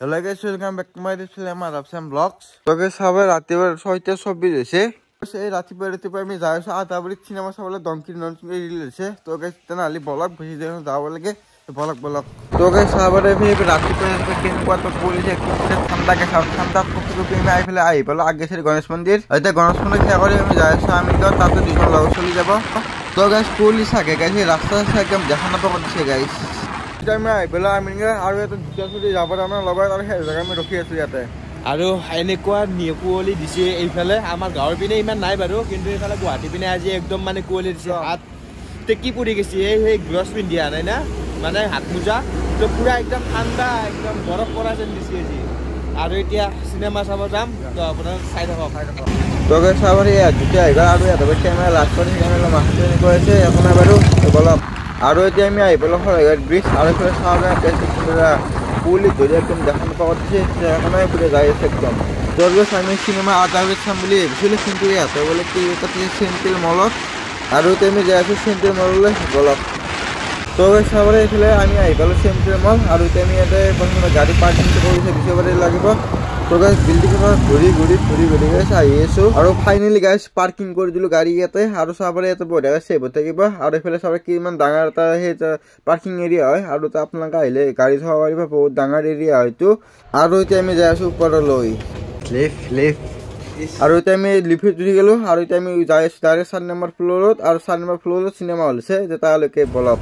Hello guys, welcome back to my channel Rapsam Vlogs. So guys, সবাই রাতের 6টা 24 হইছে। এই রাতে আমি যাইছো আতাবড়ি সিনেমা সাবলে ডঙ্কি নন রিলিজ তো গাইস তেনালি ব্লগ বুঝি দেন যাওয়া লাগে ব্লগ তো গাইস সবাই ফিরে রাতে কেন কত পুলিশ একটু ঠান্ডা কে ঠান্ডা কপি আমি আই ফেলে আই বলো আগে সে গণেশ মন্দির এটা গণেশ মন্দির খেয়া করে আমি যাইছো আমি তো তাতে দুজন লগ চলে যাব তো গাইস পুলিশ আগে গাইস রাস্তা একদম দেখানো তো করছে গাইস আমি আই বলো আমি আর এটা দুটা চলে যাব না লগৰ আৰ সেই জায়গা আমি ৰখি আছো ইয়াতে আৰু এনেকুৱা নিকুৱলি দিছে এইফালে আমাৰ গাঁৱৰ পিনে ইমান নাই বাৰু কিন্তু এইফালে গুৱাহাটী পিনে আজি একদম মানে কুৱলি দিছে হাত টেকি পৰি গৈছে এই গ্লভছ পিন্ধিয়া নাই না মানে হাত মোজা তো পুৰা একদম ঠাণ্ডা একদম বৰফ পৰা যেন দিছে আজি আৰু এতিয়া চিনেমা চাব যাম তো আপোনাৰ চাই থাকক তো গাইস সবাই দুটা আইগা আৰু এটা ক্যামেৰা লাস্ট কৰে ক্যামেৰা মাস্টাৰ কৰেছে এখন বাৰু বলক আৰু এতিয়া আমি আই বলক ব্ৰিজ আৰু ফলে সামনে পুরা পুলি ধরে একদম দেখানো পাওয়া যাচ্ছে এখন পুরো যাইছে একদম দরগা সামনে সিনেমা আদাবের সামনে বিশাল কিন্তু এত বলে কি এটা সেন্ট্রাল মলত আর আমি যাইছি সেন্ট্রাল মলে বলক তো সবাই এখানে আমি আই বলো সেন্ট্রাল মল আর আমি এটা প্রথমে গাড়ি পার্কিং করেছে বিষয়বারে লাগিব তো গাইস বিল্ডিং ঘুরি গেছে আইছো আর ফাইনালি গাইস পার্কিং করে দিল গাড়ি ইয়াতে আর সবাই এত বড় সেভ থাকিব আর এফালে সবাই কি মান ডাঙৰ এটা হে পাৰ্কিং এৰিয়া হয় আৰ তো আপোনালোকে আইলে গাড়ি থব পাৰিব বহুত ডাঙৰ এৰিয়া হয়তো আৰ এতিয়া আমি যাই আছো ওপৰ লৈ লিফট আৰ আমি লিফট উঠি গেলো আৰ আমি যাই আছো ডাইৰেক্ট 7 নম্বৰ ফ্লোৰত আৰ 7 নম্বৰ ফ্লোৰত সিনেমা হলছে যে তালৈকে বলক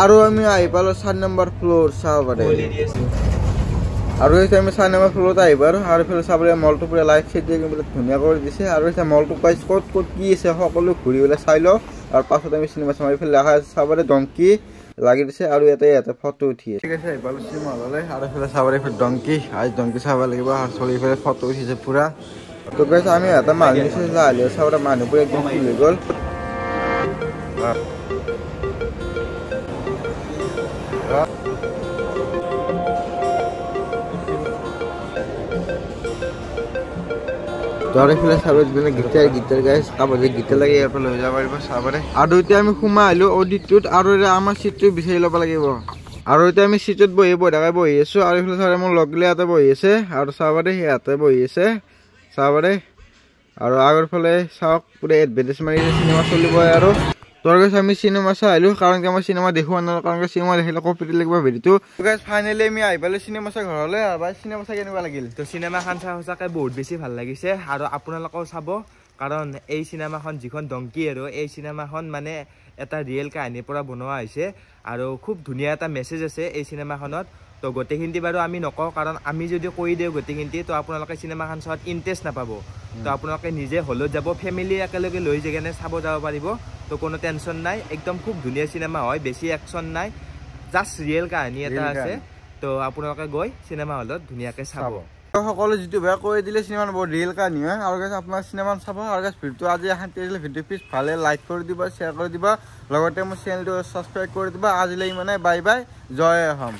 আৰ আমি আই পালো 7 নম্বৰ ফ্লোৰ সবাই আৰ আমি 7 নম্বৰ ফ্লোৰত আইবার আর ফেলে সবাই মলটো পুরো লাইট সেট দিয়ে ধুনিয়া করে দিছে আর মলটো পাইছ কত কি আছে সকলো ঘুরি বলে চাইলো আর পাছত আমি সিনেমা সামাই ফেলে লেখা আছে সবাই ডঙ্কি লাগি দিছে আর এতে ফটো উঠিয়ে ঠিক আছে ভালো সিনেমা হলে আর ফেলে সবাই ডঙ্কি আজ ডঙ্কি চাবা লাগিব আর চলি ফেলে ফটো উঠিছে পুরা তো গাইস আমি এটা মানুষ যাইলে সবাই মানুষ পুরো একদম ফুলে গল তোরে ফেলে সবাই দিনে গিটার গাইস কাবলে গিটার লাগি এর ফেলে যাব পারিব সবারে আর ওইতে আমি খুমা আইলো অডিটুট আর আমার সিটটো বিছাই লব লাগিব আর ওইতে আমি সিটত বহি আছো আর ফেলে সবাই মোৰ লগলে আতে বহি আছে আৰ সবাৰে হেতে বহি আছে সবাৰে আৰ আগৰ ফলে সব পুৰো এডভান্টেজ মাৰি সিনেমা চলিব আৰ তোৰ কাছে আমি সিনেমা চাইলো কাৰণ কি আমাৰ সিনেমা দেখুৱা না কারণ সিনেমা দেখিলে কপিটি লাগিব ভিডিওটো গাইস ফাইনালি আমি আইবালে সিনেমা চা ঘৰলে আৰ ভাই সিনেমা চা কেনেকুৱা লাগিল তো সিনেমাখন চাই সঁচাকৈ বহুত বেছি ভাল লাগিছে আৰু আপোনালোকেও চাব কাৰণ এই সিনেমাখন যিখন ডঙ্কি আৰু এই সিনেমাখন মানে এটা ৰিয়েল কাহিনীৰ পৰা বনোৱা হৈছে আৰু খুব ধুনীয়া এটা মেছেজ আছে এই সিনেমাখনত তো গোটেইখিনি বাৰু আমি নকওঁ কাৰণ আমি যদি কৈ দিওঁ গোটেইখিনি তো আপোনালোকে সিনেমাখন চোৱাত ইণ্টাৰেষ্ট নাপাব তো আপোনালোকে নিজে হলত যাব ফেমিলি একেলগে লৈ যেনে চাব যাব পাৰিব তো কোনো টেনশন নাই একদম খুব ধুনীয়া সিনেমা হয় বেছি অ্যাকশন নাই জাস্ট রিয়েল কাহিনী এটা আছে তো আপোনালোকে গৈ সিনেমা হলত ধুনীয়াকৈ চাব সকলো যেটো বেয়া কৈ দিলে সিনেমা বহুত রিয়েল কাহিনী হয় আৰু গাইস আপোনাৰ সিনেমা চাব আৰু গাইস ভিডিওটো আজি আহাতে দিলে ভিডিও পিছ ভালে লাইক কৰি দিবা শেয়াৰ কৰি দিবা লগতে মোৰ চেনেলটো সাবস্ক্ৰাইব কৰি দিবা আজিলৈ মানে বাই বাই জয় অসম।